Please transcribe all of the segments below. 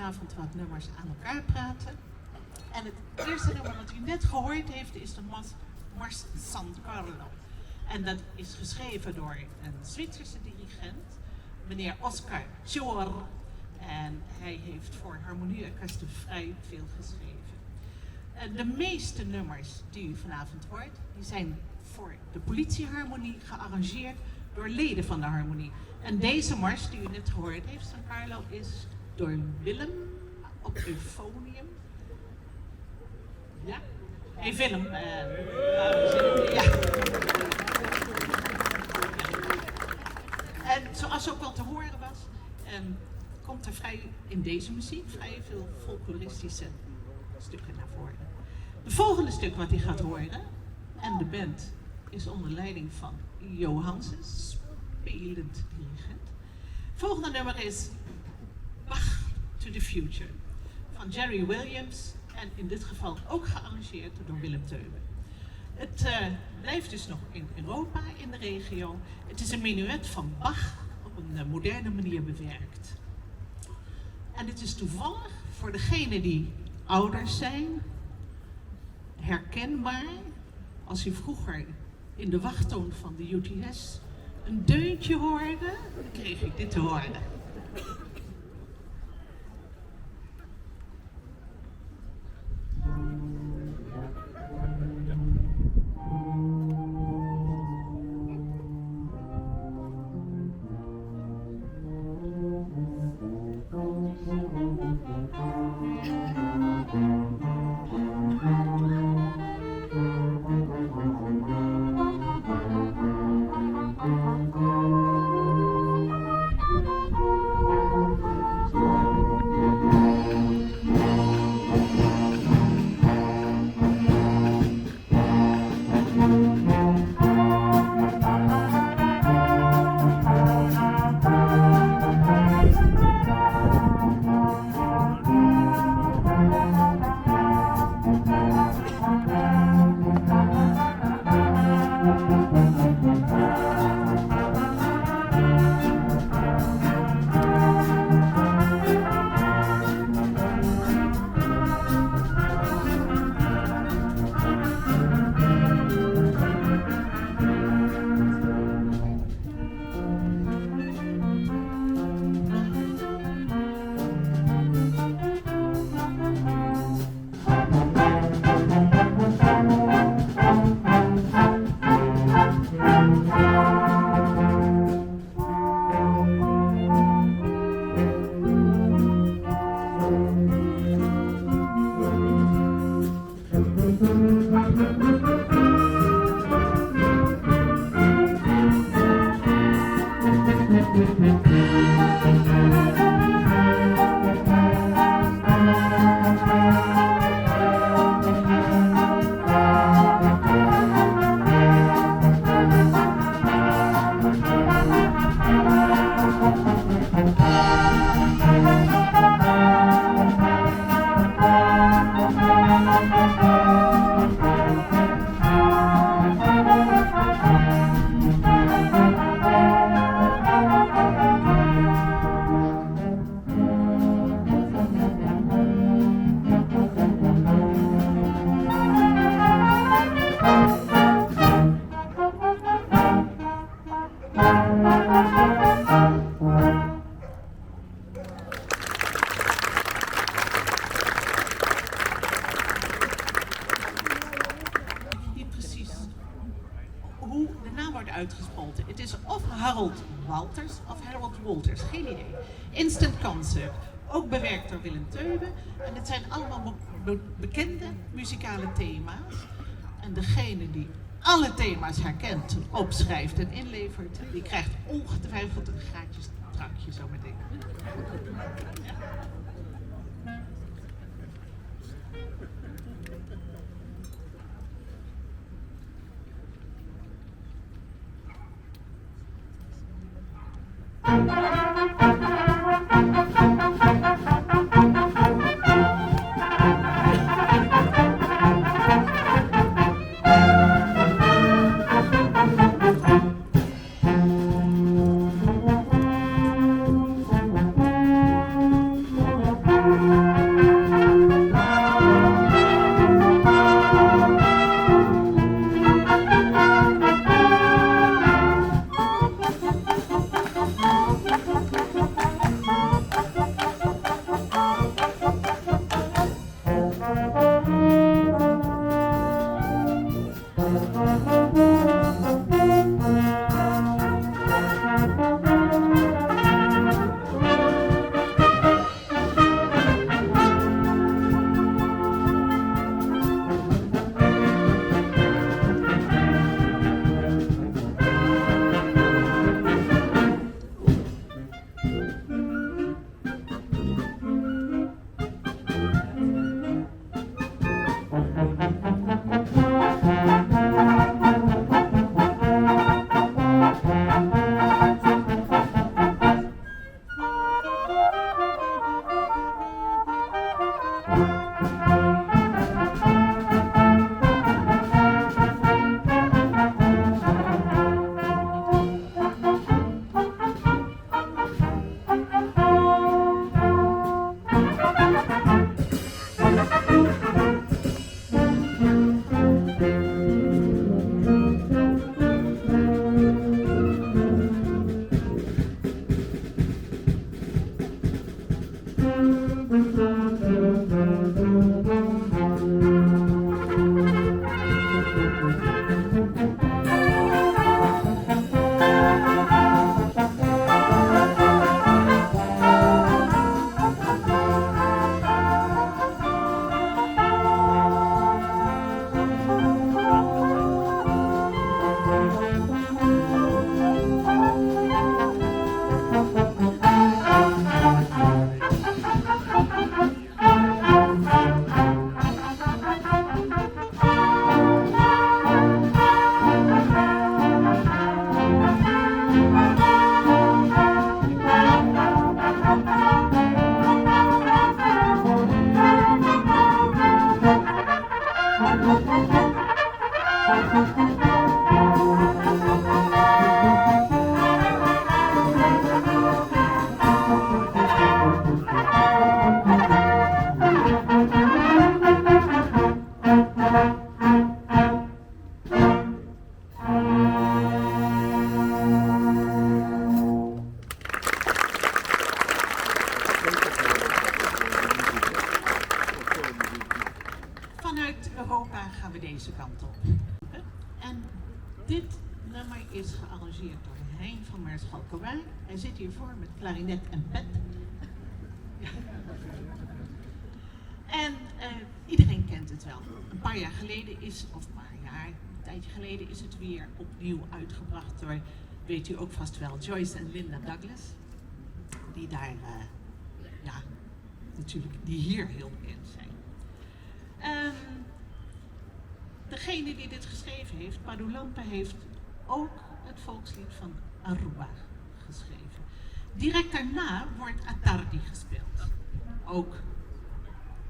vanavond wat nummers aan elkaar praten. En het eerste nummer wat u net gehoord heeft is de Mars San Carlo. En dat is geschreven door een Zwitserse dirigent, meneer Oscar Schor. En hij heeft voor Harmonieorkest vrij veel geschreven. De meeste nummers die u vanavond hoort, die zijn voor de politieharmonie gearrangeerd door leden van de harmonie. En deze mars die u net gehoord heeft, San Carlo, is door Willem op euphonium. Ja? Hey Willem. Ja. En zoals ook wel te horen was, komt er in deze muziek vrij veel folkloristische stukken naar voren. Het volgende stuk wat u gaat horen, en de band is onder leiding van Johansen, spelend dirigent. Het volgende nummer is Bach to the Future van Jerry Williams en in dit geval ook gearrangeerd door Willem Teuben. Het blijft dus nog in Europa, in de regio. Het is een menuet van Bach op een moderne manier bewerkt. En dit is toevallig voor degenen die ouders zijn, herkenbaar. Als u vroeger in de wachttoon van de UTS een deuntje hoorde, dan kreeg ik dit te horen. Uitgesproken. Het is of Harold Walters of Harold Walters, geen idee. Instant Concert, ook bewerkt door Willem Teuben. En het zijn allemaal bekende muzikale thema's. En degene die alle thema's herkent, opschrijft en inlevert, die krijgt ongetwijfeld een gratis drankje zometeen. Ja. Vanuit Europa gaan we deze kant op. En dit nummer is gearrangeerd door Hein van Maarschalkerwaard. Hij zit hiervoor met klarinet en pet. En iedereen kent het wel. Een paar jaar geleden is, of een paar jaar, een tijdje geleden is het weer opnieuw uitgebracht door, weet u ook vast wel, Joyce en Linda Douglas. Die daar, natuurlijk, die hier heel bekend zijn. Degene die dit geschreven heeft, Padou Lampe, heeft ook het volkslied van Aruba geschreven. Direct daarna wordt Attardi gespeeld. Ook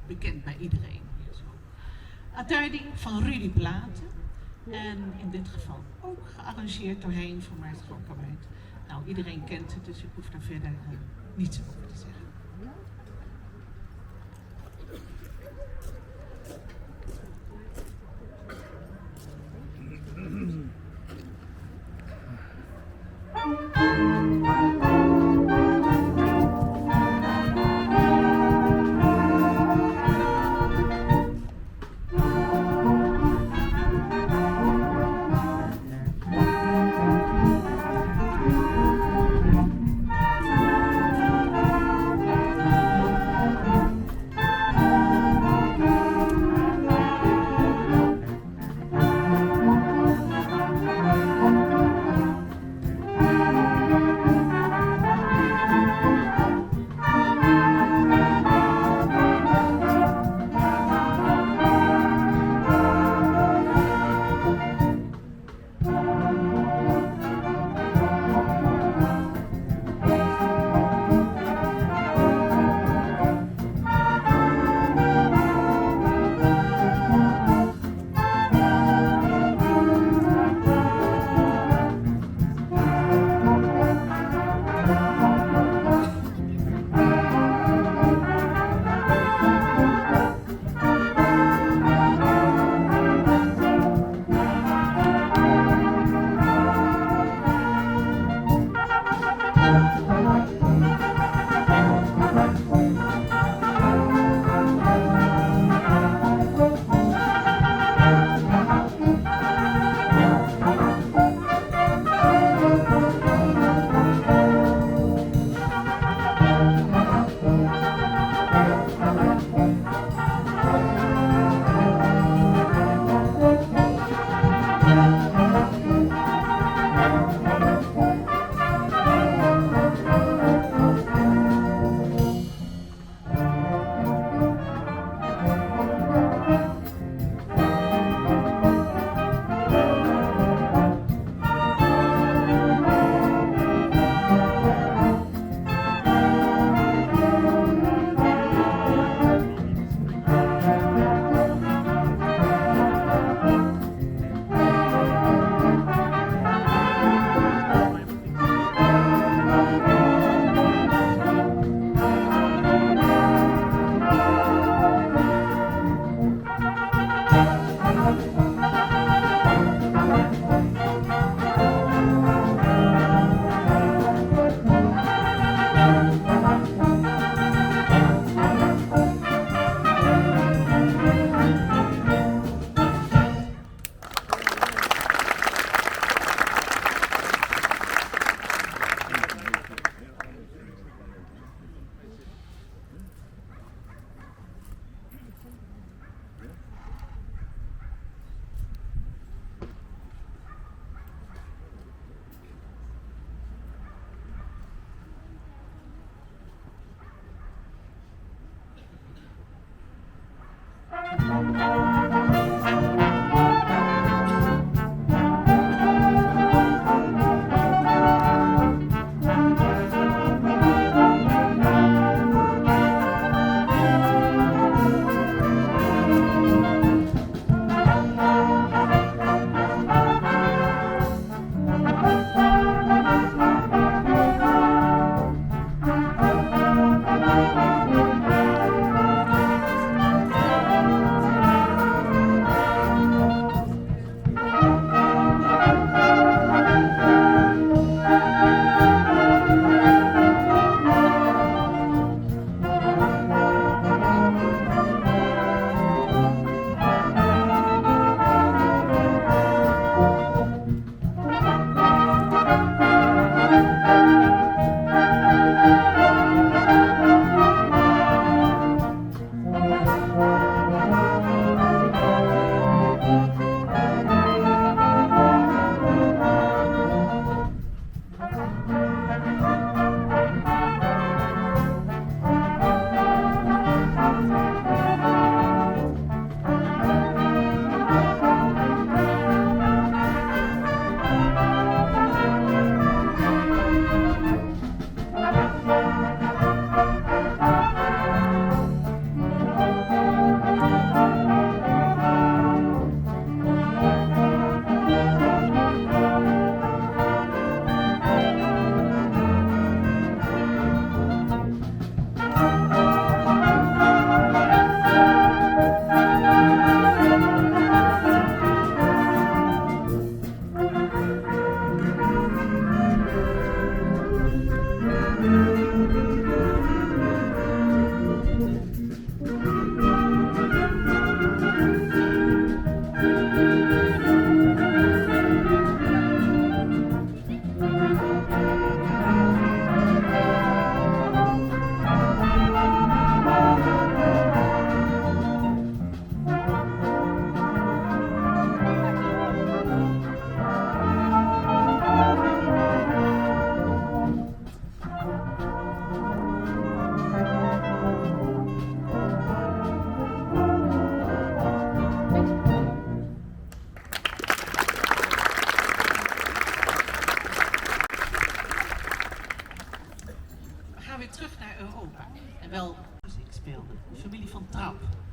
bekend bij iedereen hier zo. Attardi van Rudy Platen. En in dit geval ook gearrangeerd door Hein van Maarschalkerwaard. Nou, iedereen kent het, dus ik hoef daar verder niets over te zeggen.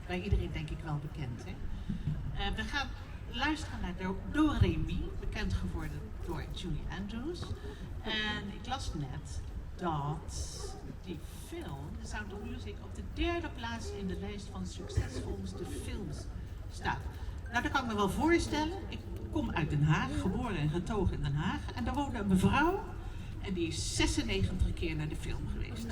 Bij iedereen denk ik wel bekend. Hè? We gaan luisteren naar Do Re Mi, bekend geworden door Julie Andrews. En ik las net dat die film, The Sound of Music, op de 3e plaats in de lijst van succesvolste films staat. Nou, dat kan ik me wel voorstellen. Ik kom uit Den Haag, geboren en getogen in Den Haag. En daar woonde een mevrouw en die is 96 keer naar de film geweest.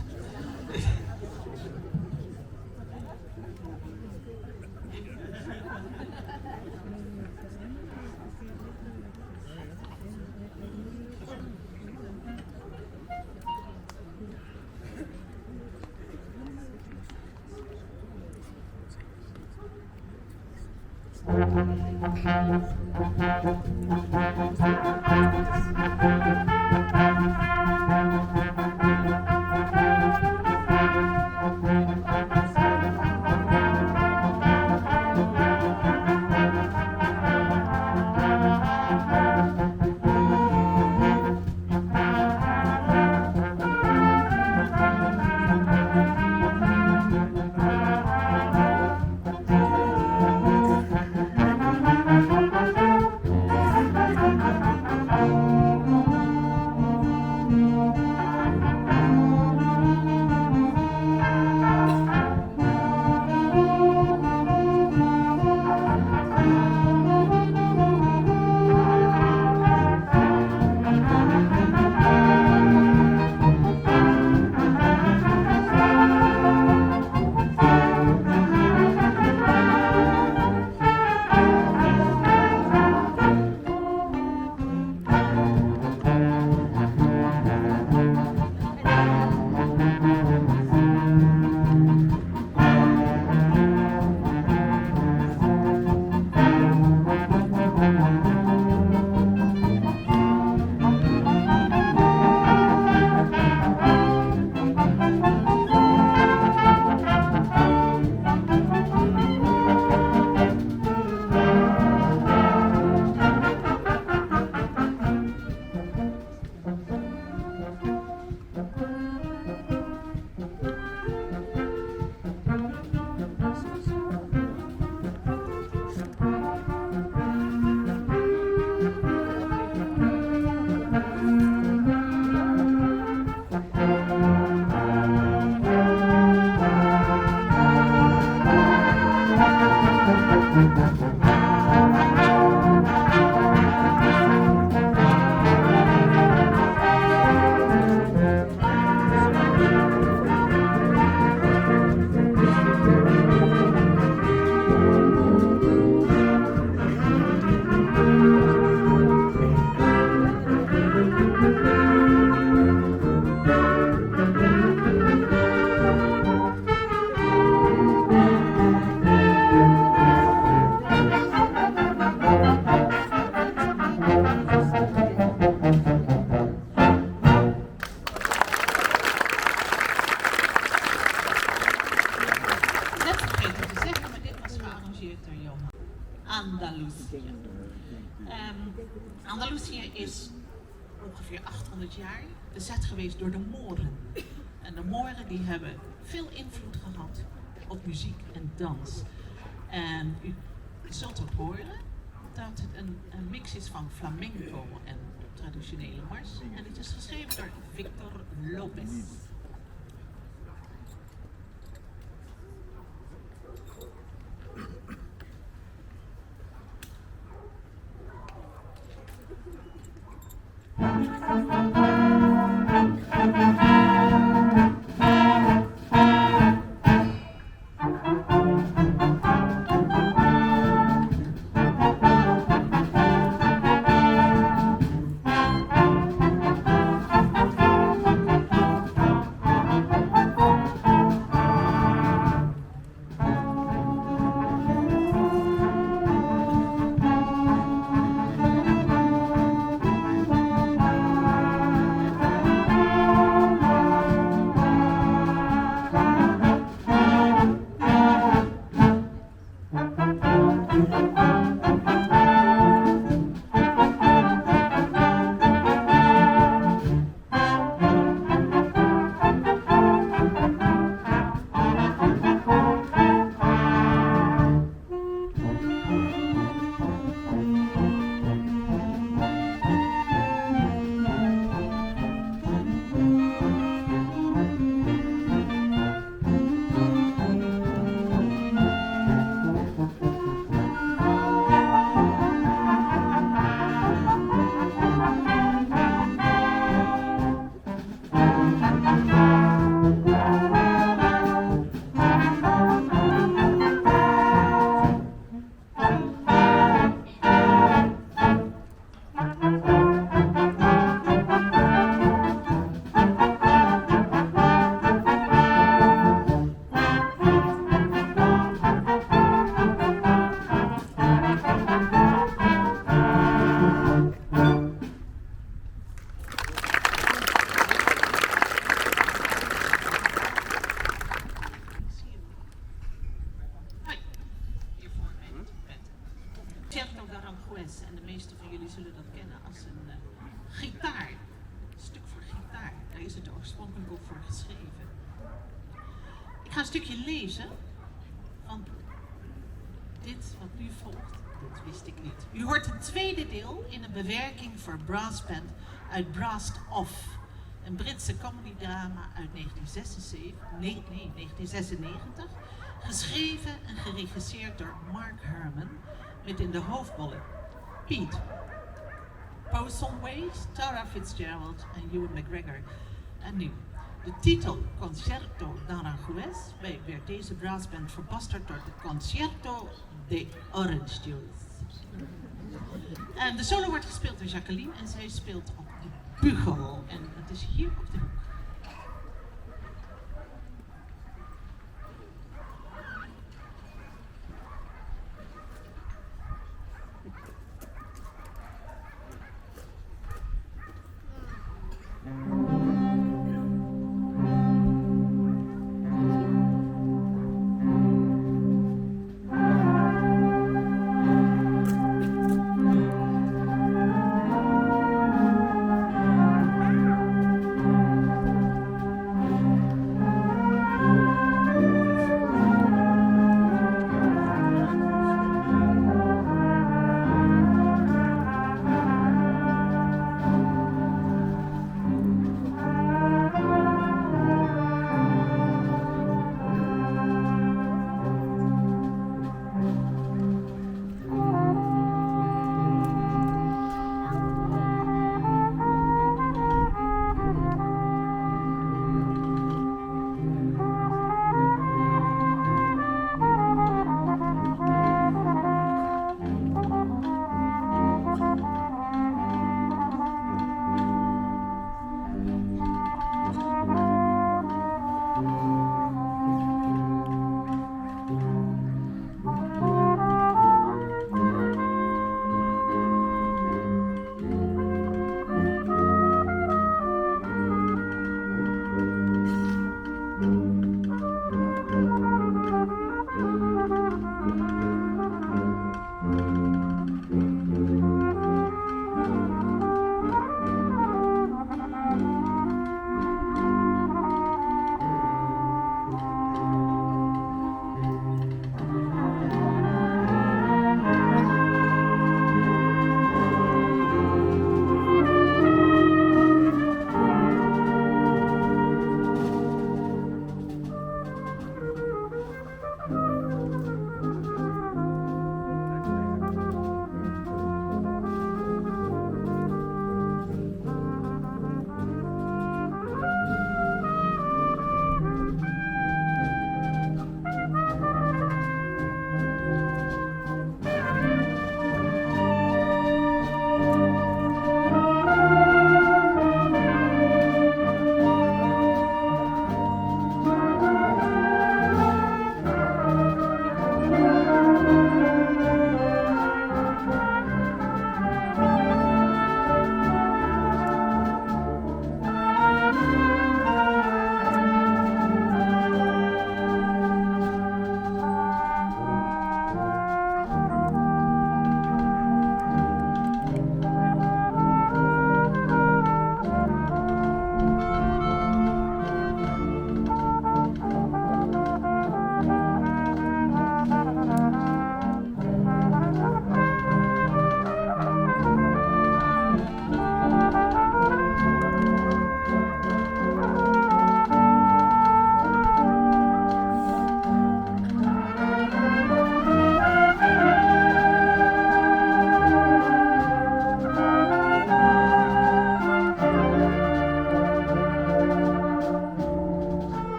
Net vergeten te zeggen, maar dit was gearrangeerd door Johan. Andalusië. Andalusië is ongeveer 800 jaar bezet geweest door de Moren. En de Moren die hebben veel invloed gehad op muziek en dans. En u zult ook horen dat het een mix is van flamenco en traditionele mars. En het is geschreven door Victor Lopez. Concerto d'Aranjuez, en de meesten van jullie zullen dat kennen als een gitaar. Een stuk voor gitaar, daar is het oorspronkelijk ook voor geschreven. Ik ga een stukje lezen, want dit wat nu volgt, dat wist ik niet. U hoort het tweede deel in een bewerking voor brassband uit Brassed Off. Een Britse comedydrama uit 1996, geschreven en geregisseerd door Mark Herman, met in de hoofdrollen Pete, Poston Waite, Tara Fitzgerald en Ewan McGregor. En nu, de titel Concerto d'Aranjuez werd deze brassband verbasterd door de Concerto de Orange Juice. En de solo wordt gespeeld door Jacqueline en zij speelt op de bugel. En het is hier op de hoek.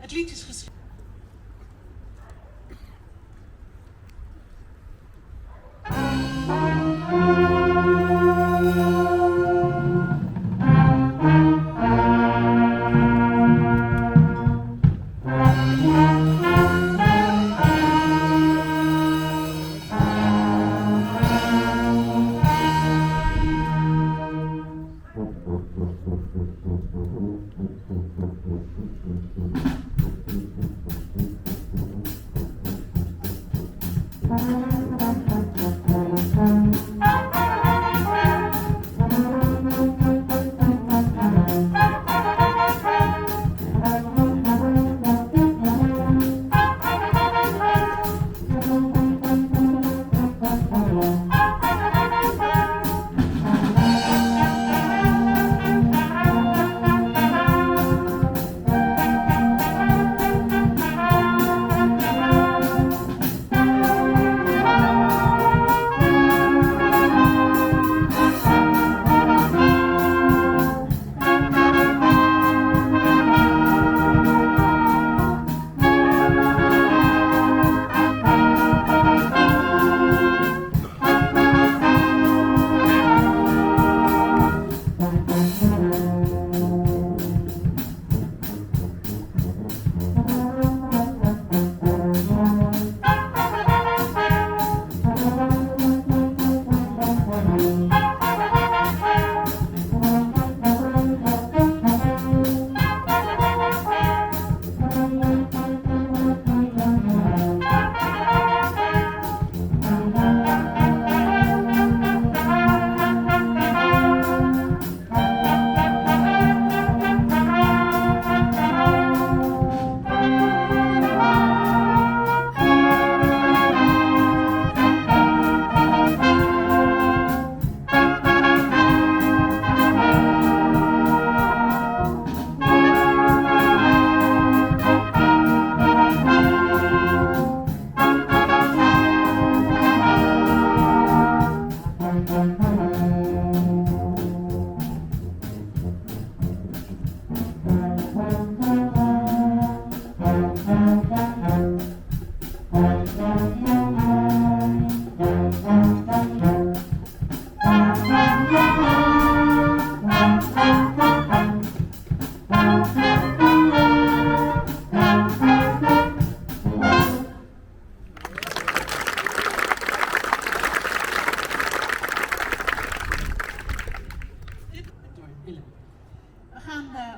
Het lied is geschreven.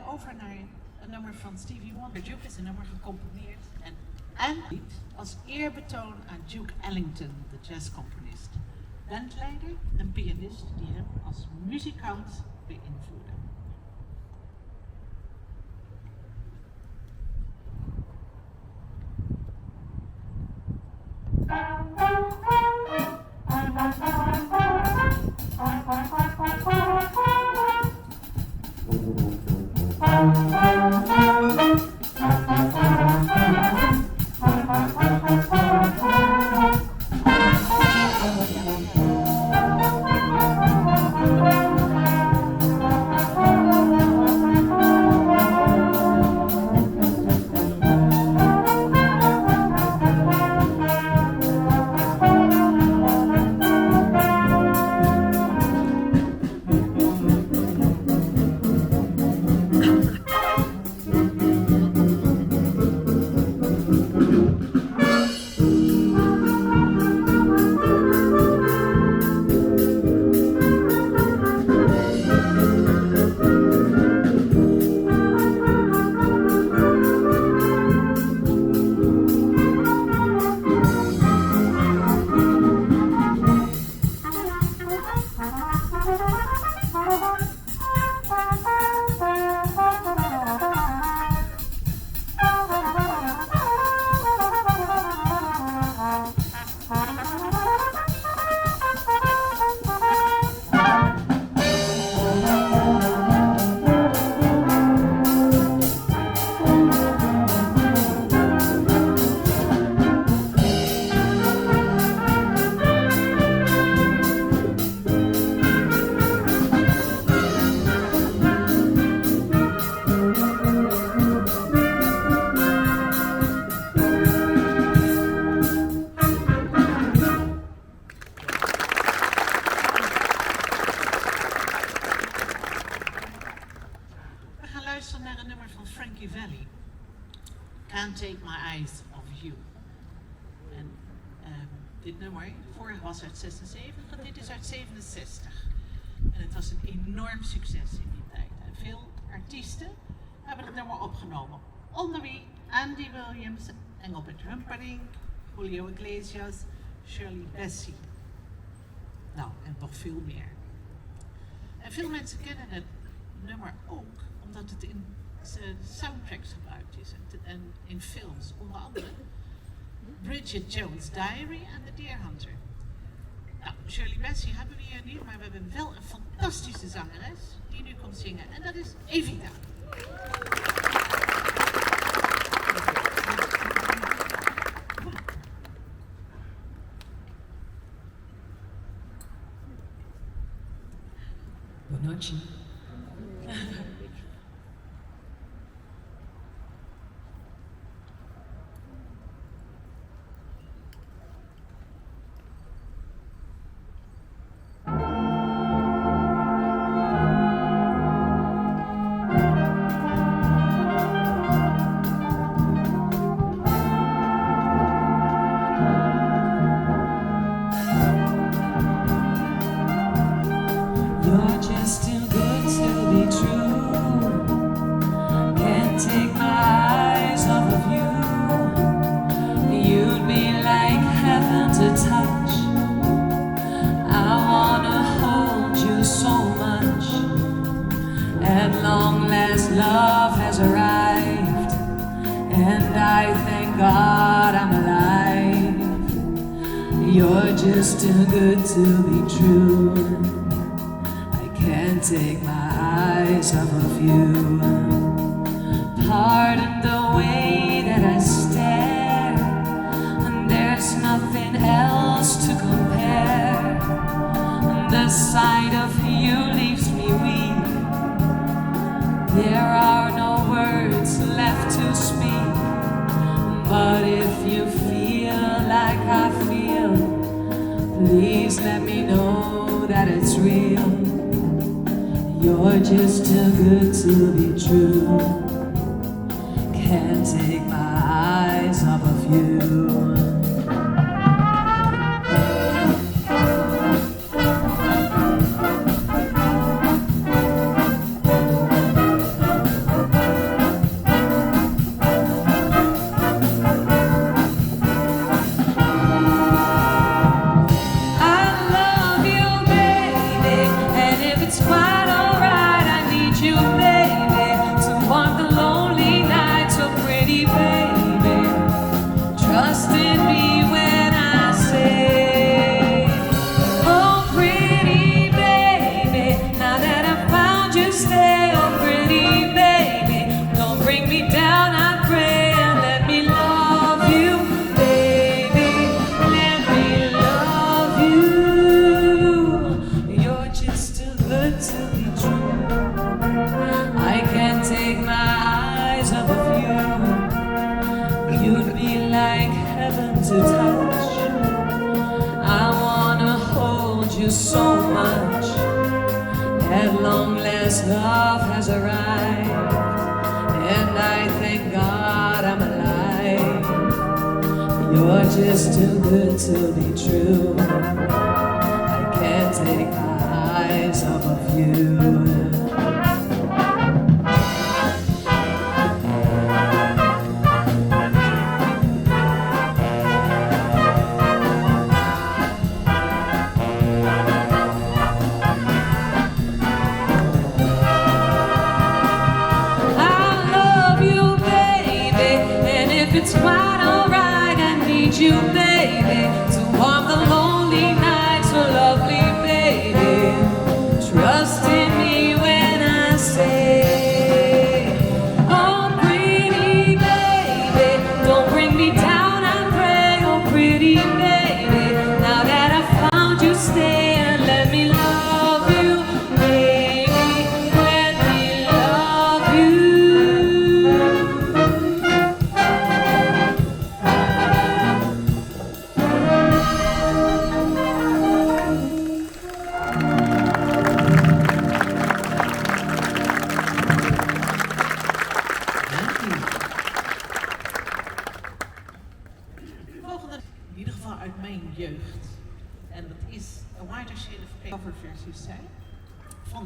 Over naar een nummer van Stevie Wonder. Duke is een nummer gecomponeerd en als eerbetoon aan Duke Ellington, de jazzcomponist, bandleider en pianist die hem als muzikant beïnvloedde. een nummer van Frankie Valli. Can't Take My Eyes Off You. En dit nummer, vorige was uit 76, dit is uit 67. En het was een enorm succes in die tijd. En veel artiesten hebben het nummer opgenomen. Onder wie Andy Williams, Engelbert Humperdinck, Julio Iglesias, Shirley Bassey. Nou, en nog veel meer. En veel mensen kennen het nummer ook omdat het in soundtracks gebruikt is en in films. Onder andere Bridget Jones' Diary en The Deer Hunter. Nou, Shirley Bassey hebben we hier niet, maar we hebben wel een fantastische zangeres die nu komt zingen. En dat is Evita. Boa noite. You're just too good to be true. Can't take my eyes off of you. You'd be like heaven to touch. I wanna hold you so much. At long last love has arrived, and I thank God I'm alive. You're just too good to be true. Can't take my eyes off of you. Pardon the way that I stare, and there's nothing else to compare. The sight of you leaves me weak. There are no words left to speak. But if you feel like I feel, please let me know that it's real. You're just too good to be true. Can't take my eyes off of you. To touch, I wanna hold you so much. At long last love has arrived, and I thank God I'm alive. You're just too good to be true. I can't take my eyes off of you. It's quite alright, I need you, baby, to warm the lonely nights, so lovely, baby. Trust in me when I say, oh, pretty baby, don't bring me down, I pray, oh, pretty baby. Now that I found you, stay and let me love you, baby, let me love you.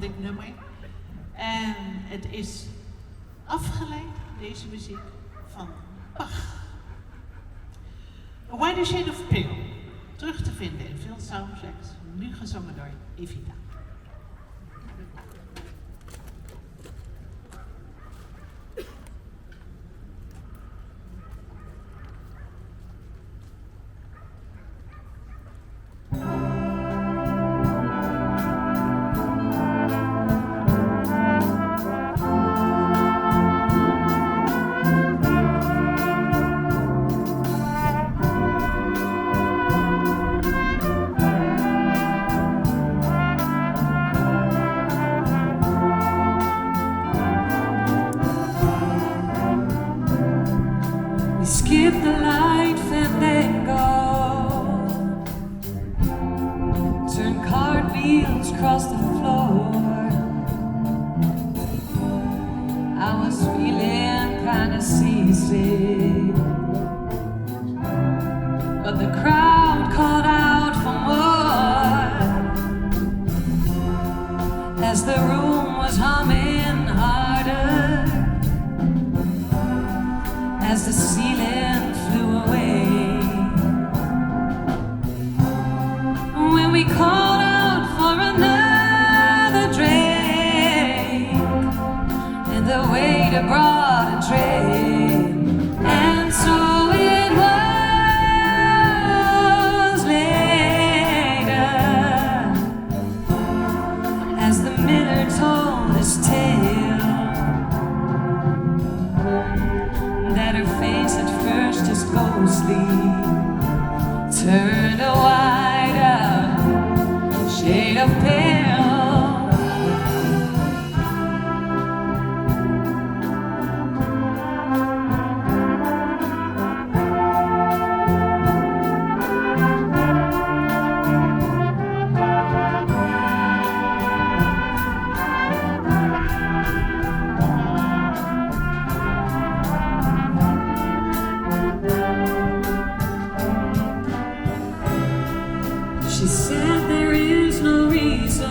dit nummer. En het is afgeleid, deze muziek, van Bach. A Wider Shade of Pale, terug te vinden in veel soundtracks, nu gezongen door Evita. Skip the lights and then go. Turn cartwheels across the floor. I was feeling kinda seasick, but the crowd called out for more as the room was humming harder, as the ceiling flew away. When we called out for another drink, and the waiter brought a tray, and so it was later, as the miller told his tale, that her face at first just ghostly turned a wider shade of pale. She said there is no reason,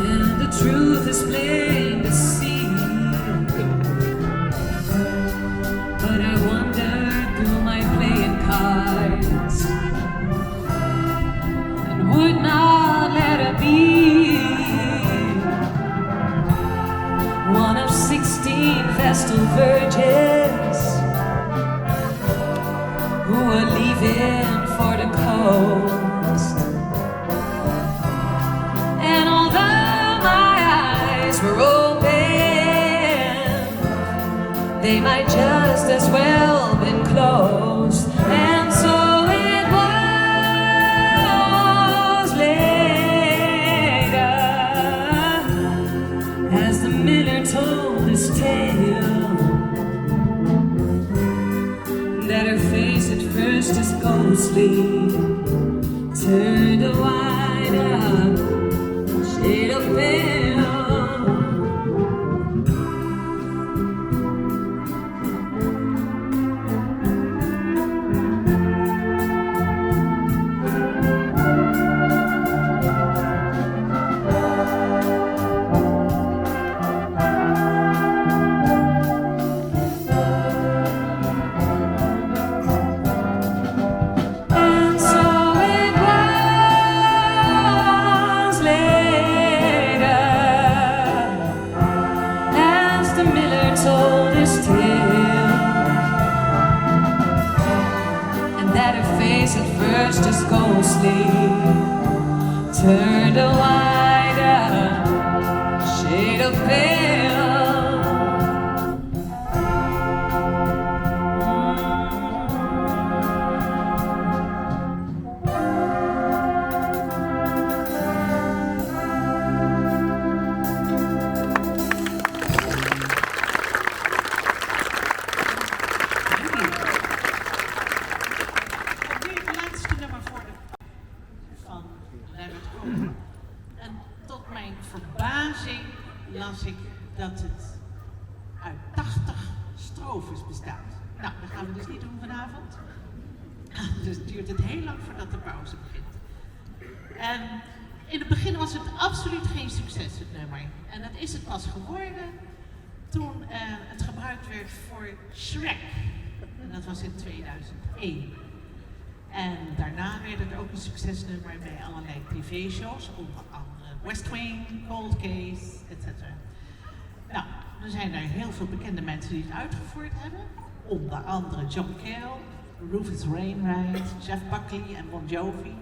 and the truth is plain to see. But I wondered who might playing cards and would not let her be one of 16 Vestal virgins who were leaving for the coast. And although my eyes were open, they might just as well been closed. And so it was later, as the miller told his tale, that her face at first just ghostly turned a wider shade of pale. Told his tale, and that her face at first just ghostly turned a wider shade of pale. En tot mijn verbazing las ik dat het uit 80 strofes bestaat. Nou, dat gaan we dus niet doen vanavond. Dus het duurt het heel lang voordat de pauze begint. En In het begin was het absoluut geen succes, het nummer. En dat is het pas geworden toen het gebruikt werd voor Shrek. En dat was in 2001. En daarna werd het ook een succesnummer bij allerlei tv-shows, onder andere West Wing, Cold Case, etc. Nou, er zijn er heel veel bekende mensen die het uitgevoerd hebben. Onder andere John Cale, Rufus Wainwright, Jeff Buckley en Bon Jovi.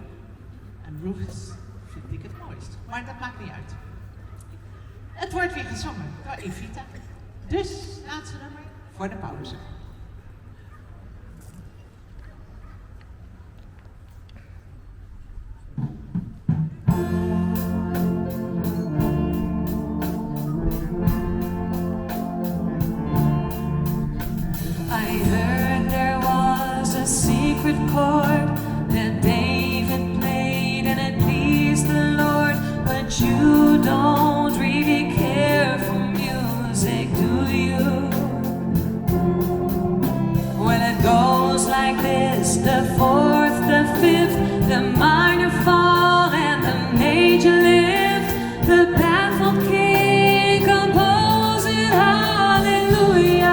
En Rufus vind ik het mooist, maar dat maakt niet uit. Het wordt weer gezongen door Evita. Dus, laatste nummer voor de pauze. I heard there was a secret chord that David played and it pleased the Lord, but you don't really care for music, do you? Well, it goes like this: the fourth, the fifth, the minor fall and the major lift. The baffled king composing hallelujah.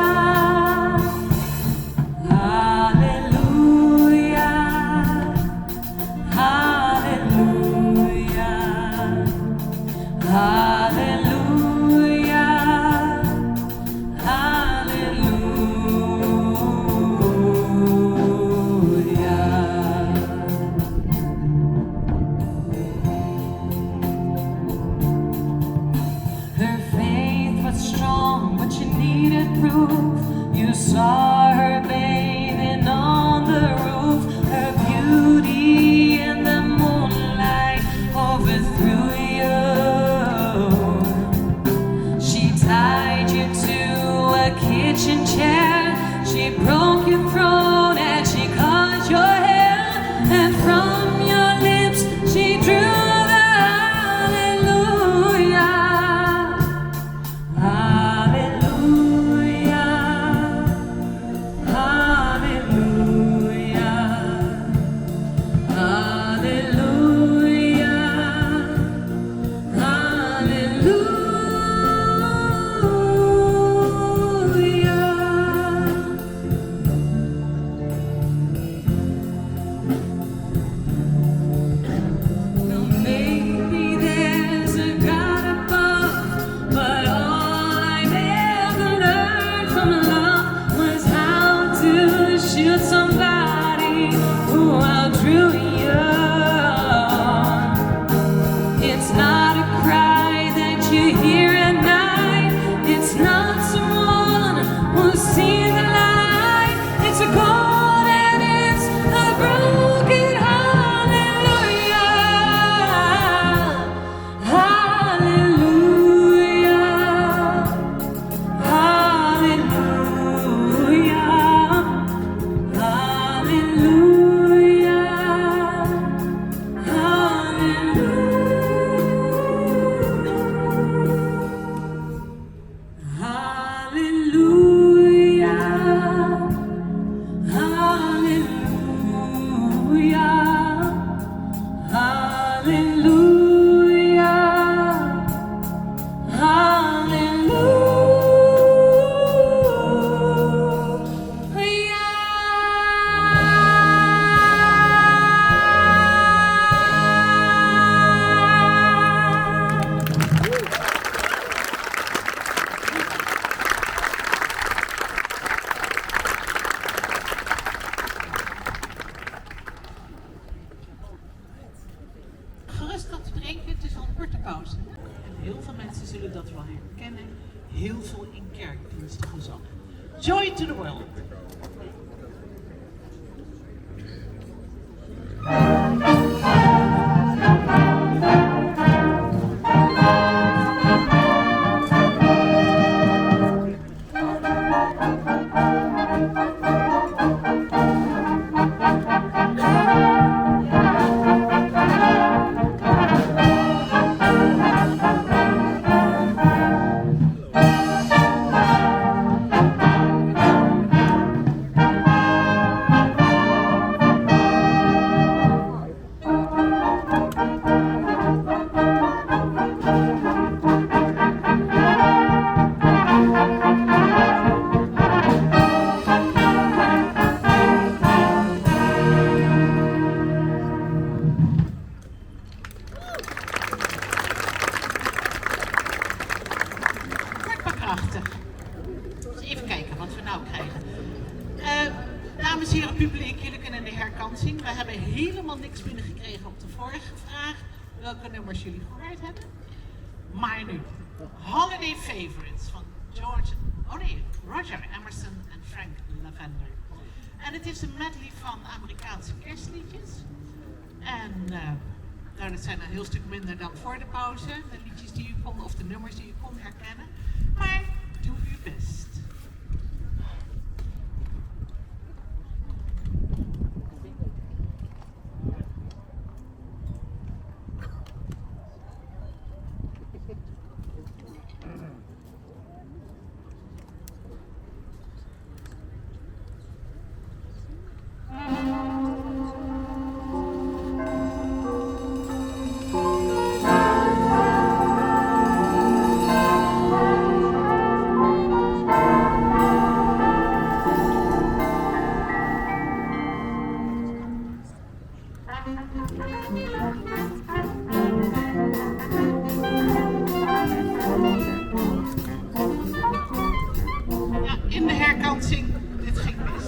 You saw her bathing on the roof, her beauty in the moonlight overthrew you. She tied you to a kitchen chair, she broke your throat and she cut your hair, and from your lips she drew the hallelujah. Heel veel in kerkdiensten gezongen. Joy to the World. Wordt maar krachtig. Dus even kijken wat we nou krijgen. Dames en heren publiek, jullie kunnen de herkant zien. We hebben helemaal niks binnengekregen op de vorige vraag. Welke nummers jullie gehoord hebben. Maar nu, Holiday Favorites van Roger Emerson en Frank Lavender. En het is een medley van Amerikaanse kerstliedjes. En nou, dat zijn een heel stuk minder dan voor de pauze. De liedjes die u kon, of de nummers die u kon herkennen. Maar doe uw best. Ja, in de herkansing, dit ging mis.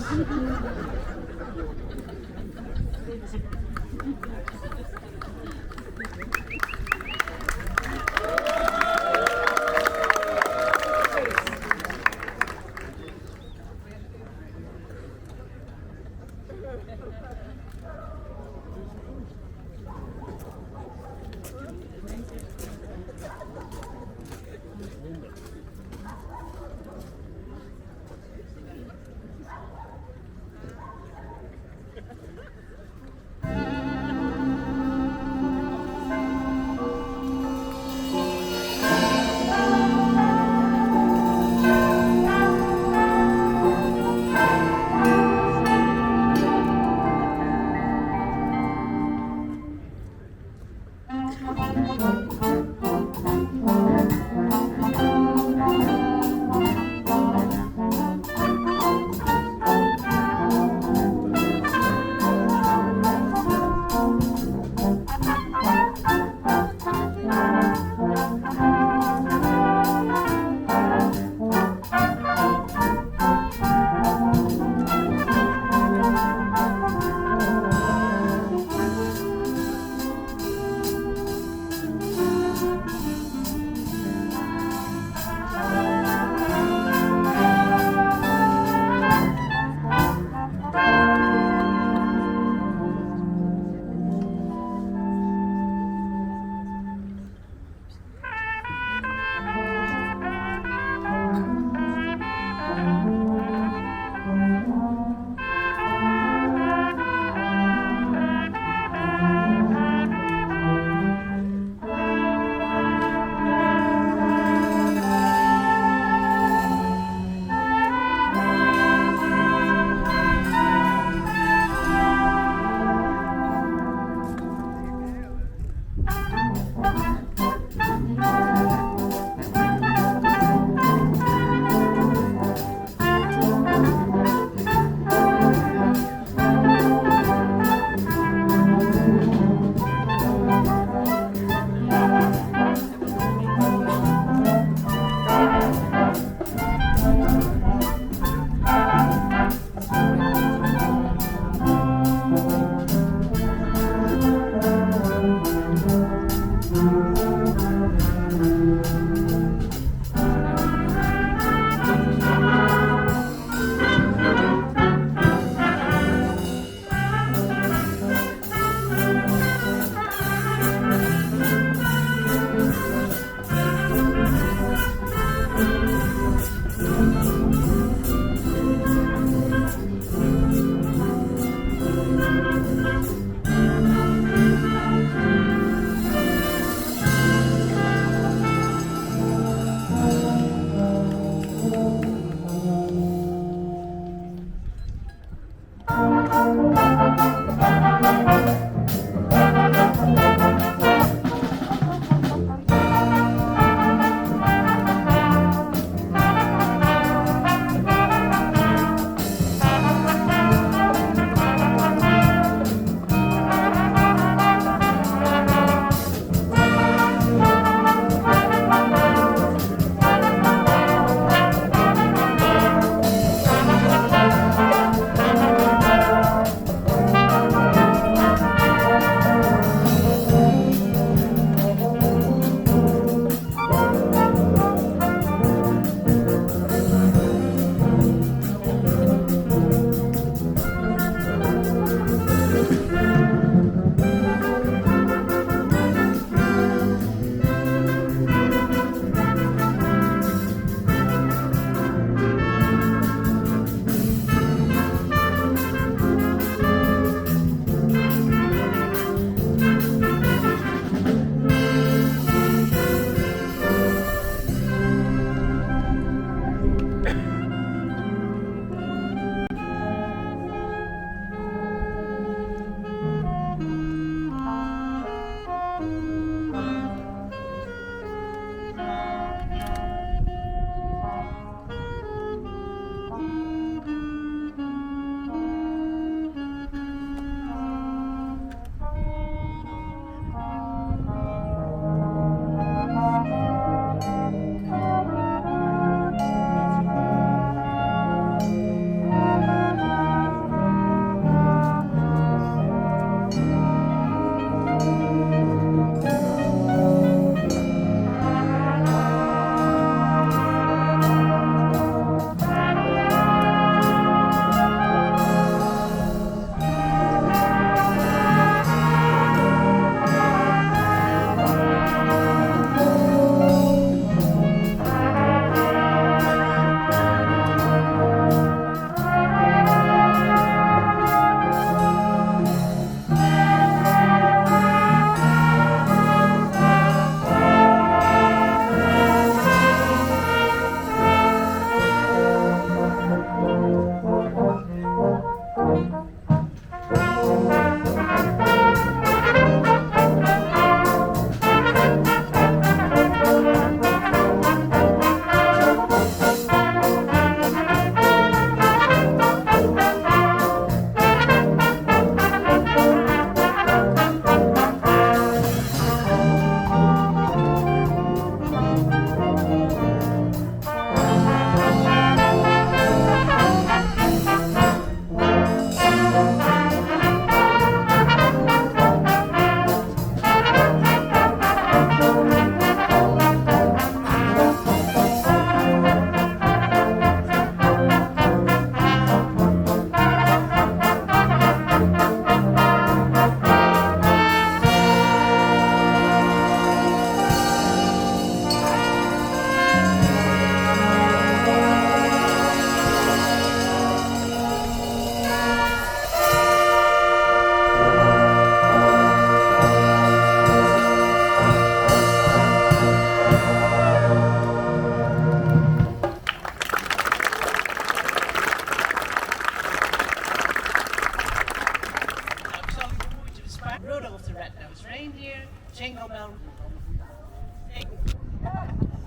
Rudolph the Red-Nosed Reindeer, Jingle Bell.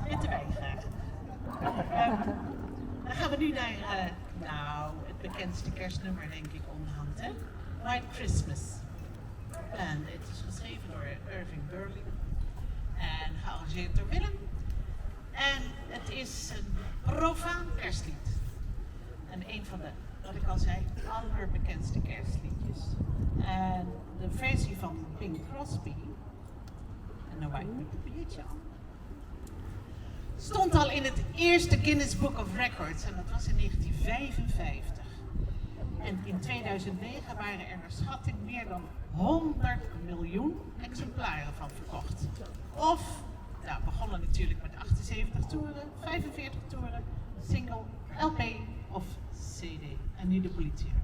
Witte wijn graag. Dan gaan we nu naar het bekendste kerstnummer denk ik onderhand. Hè? White Christmas. En het is geschreven door Irving Berlin en gearrangeerd door Willem. En het is een profaan kerstlied. En een van de, wat ik al zei, allerbekendste kerstliedjes. En de versie van Bing Crosby, en dan waait mijn papiertje aan, stond al in het eerste Guinness Book of Records en dat was in 1955. En in 2009 waren er naar schatting meer dan 100 miljoen exemplaren van verkocht. Of, nou, begonnen natuurlijk met 78 toeren, 45 toeren, single, LP of CD. En nu de politie.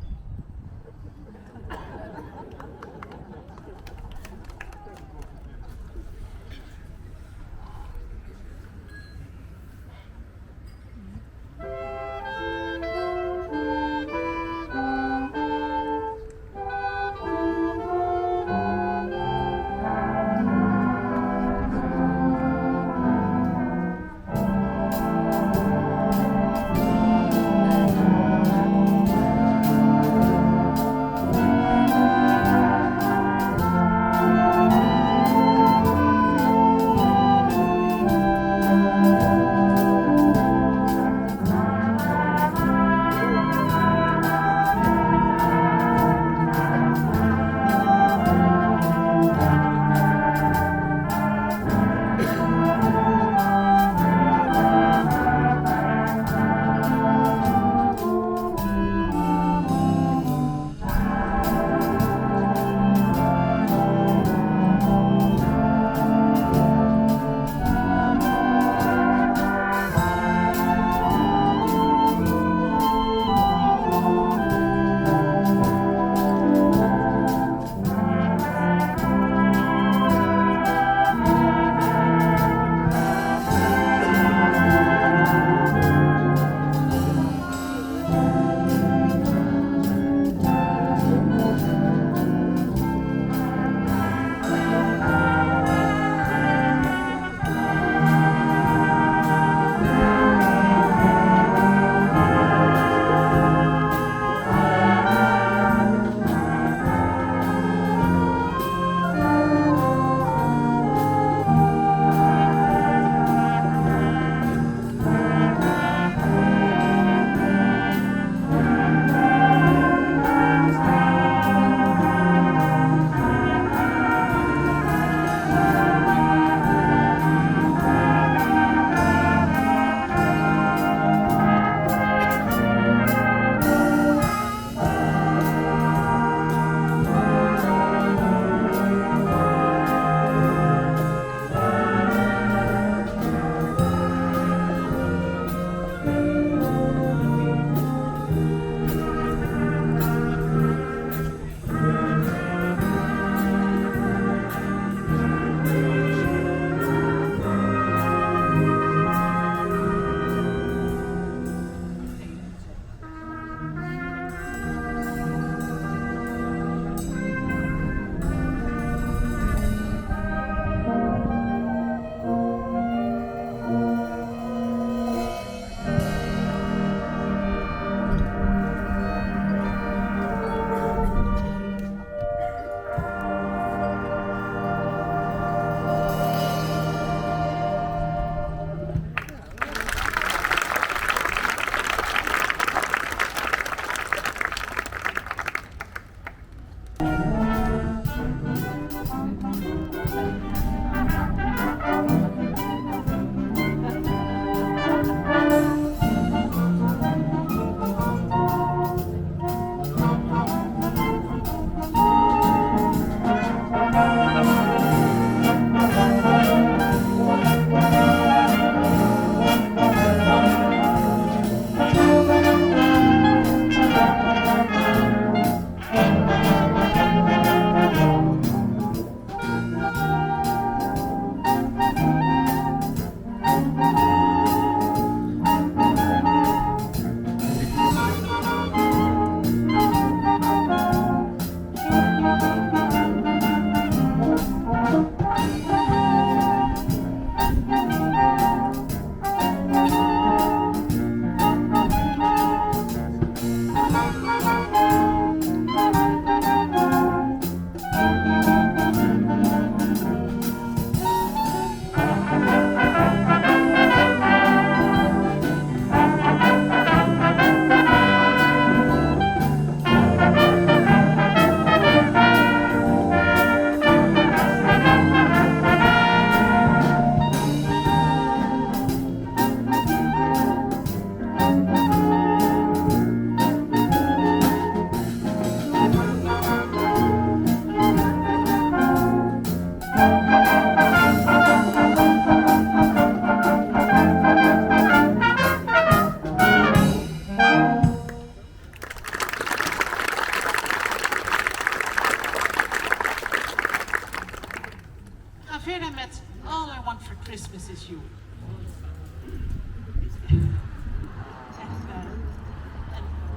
Een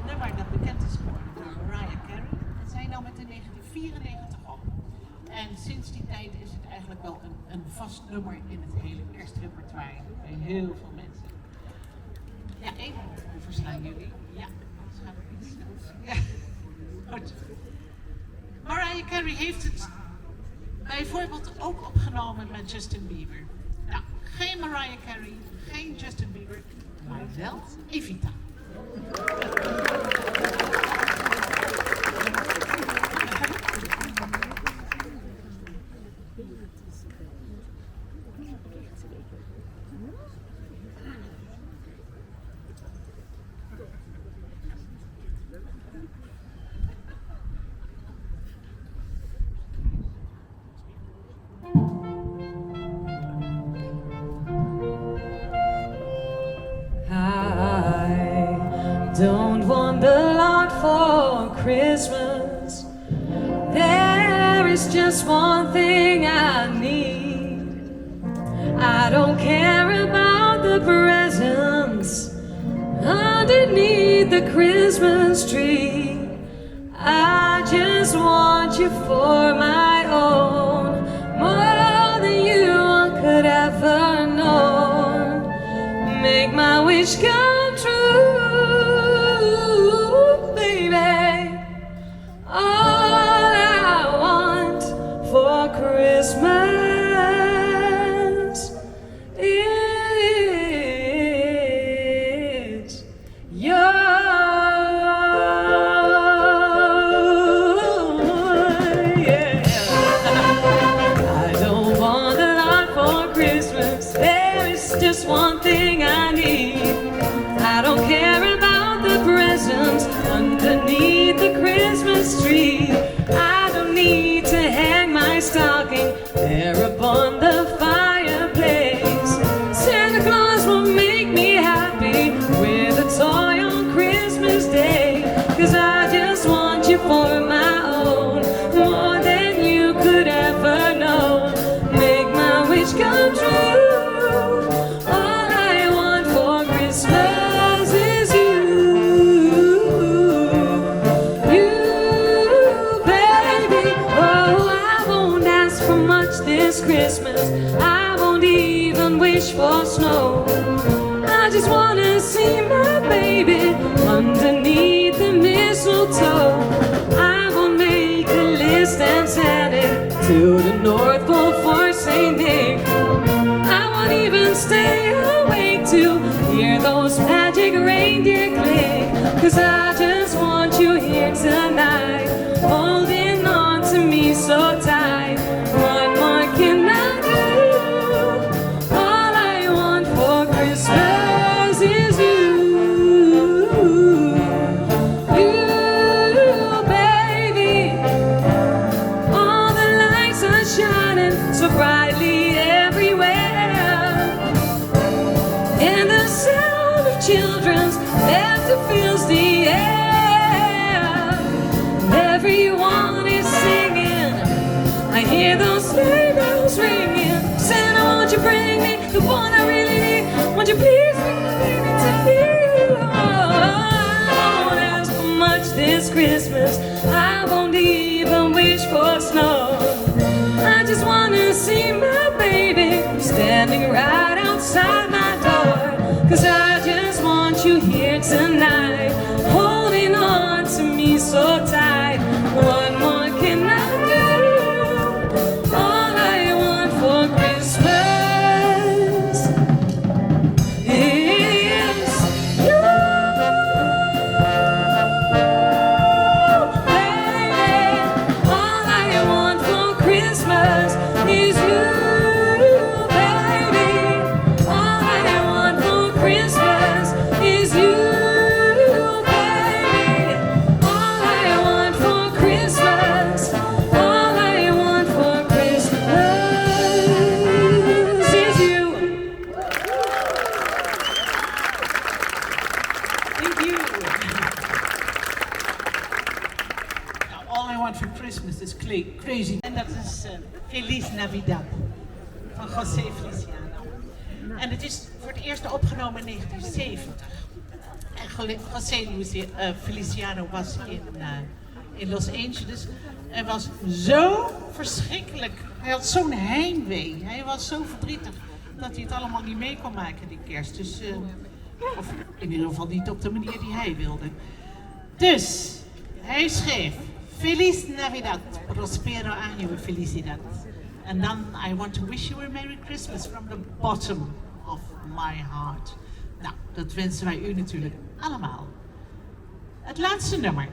nummer dat bekend is geworden door Mariah Carey. En zij nam het in 1994 op. En sinds die tijd is het eigenlijk wel een vast nummer in het hele kerstrepertoire bij heel veel mensen. Ja, even overslaan jullie. Ja, anders gaat het niet snel. Ja, goed. Mariah Carey heeft het bijvoorbeeld ook opgenomen met Justin Bieber. Nou, geen Mariah Carey, geen Justin Bieber, maar wel Evita. Don't want a lot for Christmas. There is just one thing I need. I don't care about the presents underneath the Christmas tree. I just want you for my own, more than you could ever know. Make my wish come true. Christmas is you. Yeah. I don't want a lot for Christmas. There is just one thing I need. I don't care about the presents underneath the Christmas tree. I don't need to hang my stocking there upon the fireplace. Santa Claus will make me happy with a toy on Christmas Day. 'Cause I just want you for my own, more than you could ever know. Make my wish come true. All I want for Christmas is you. This Christmas, I won't even wish for snow. I just wanna see my baby underneath the mistletoe. I will make a list and send it to the North Pole for St. Nick. I won't even stay awake to hear those magic reindeer click. 'Cause I just want you here tonight, holding on to me so tight. What more can I do? All I want for Christmas is you. You, baby. All the lights are shining so brightly everywhere. And the sound of children's laughter fills the air. And everyone is singing. I hear those sleigh bells ringing. Santa, won't you bring me the one I really need? Won't you please bring my baby to you? Oh, I won't ask for much this Christmas. I won't even wish for snow. I just wanna see my baby standing right outside my door. 'Cause I just want you here tonight, holding on to me so tight. What more can I do? Crazy. En dat is Feliz Navidad van José Feliciano. En het is voor het eerst opgenomen in 1970. En José Feliciano was in Los Angeles. En was zo verschrikkelijk. Hij had zo'n heimwee. Hij was zo verdrietig dat hij het allemaal niet mee kon maken die kerst. Dus, of in ieder geval niet op de manier die hij wilde. Dus, hij schreef: Feliz Navidad, prospero año y felicidad. En dan, I want to wish you a Merry Christmas from the bottom of my heart. Nou, dat wensen wij u natuurlijk allemaal. Het laatste nummer.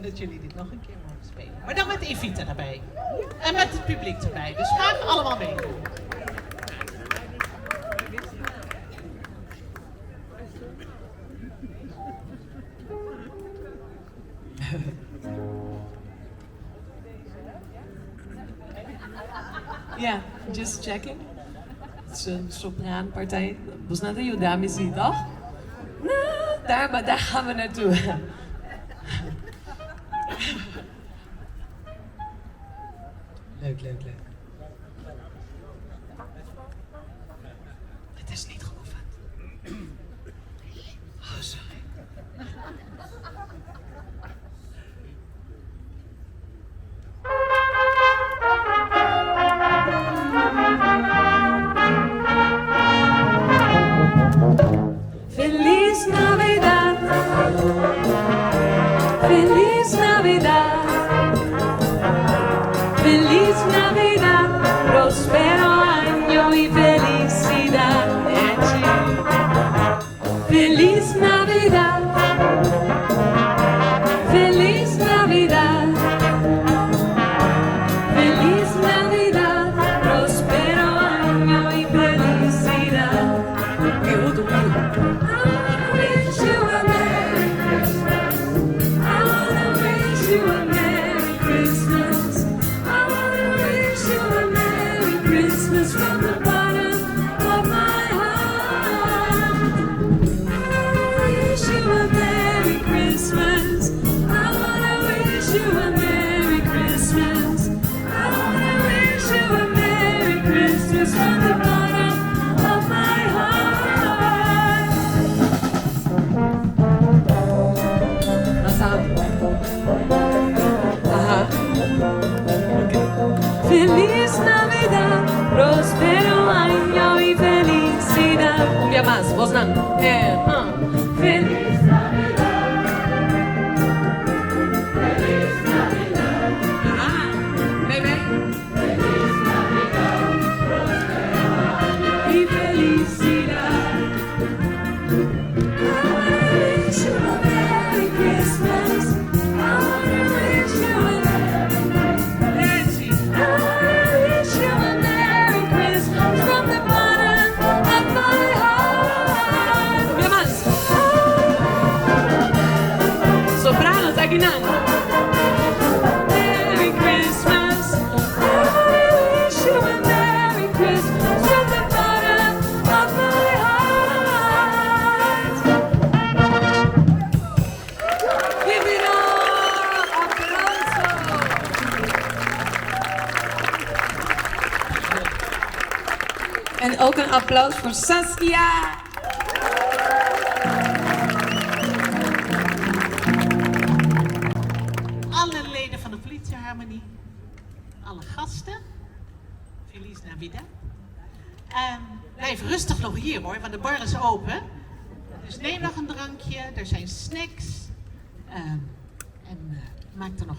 Dat jullie dit nog een keer mogen spelen. Maar dan met Evita erbij. En met het publiek erbij. Dus graag allemaal meedoen. Yeah, just checking. Het is een sopraanpartij. Poznate ju damisy, toch? Nou, daar gaan we naartoe. Leuk, leuk, leuk. Het is niet geoefend. Oh, sorry. Feliz Navidad. Feliz Navidad. Feliz Navidad, prospero año y felicidad. Feliz Navidad, feliz Navidad, feliz Navidad, prospero año y felicidad. I wanna wish you a Merry Christmas. I wanna wish you a Merry Feliz Navidad, próspero año y felicidad. Un día más, vos no. Feliz Navidad. Feliz Navidad. Baby. Feliz Navidad, próspero año y felicidad. I wish you a Merry Christmas. I wish you a Merry Christmas. I wish you a Merry Christmas from the bottom of my heart. Give it up! Applauso! En ook een applaus voor Saskia. Alle leden van de politieharmonie, alle gasten, Feliz Navidad. Blijf rustig nog hier hoor, want de bar is open. Dus neem nog een drankje, er zijn snacks. Maak er nog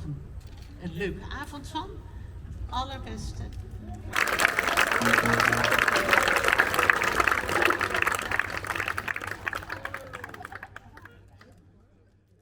een leuke avond van. Allerbeste.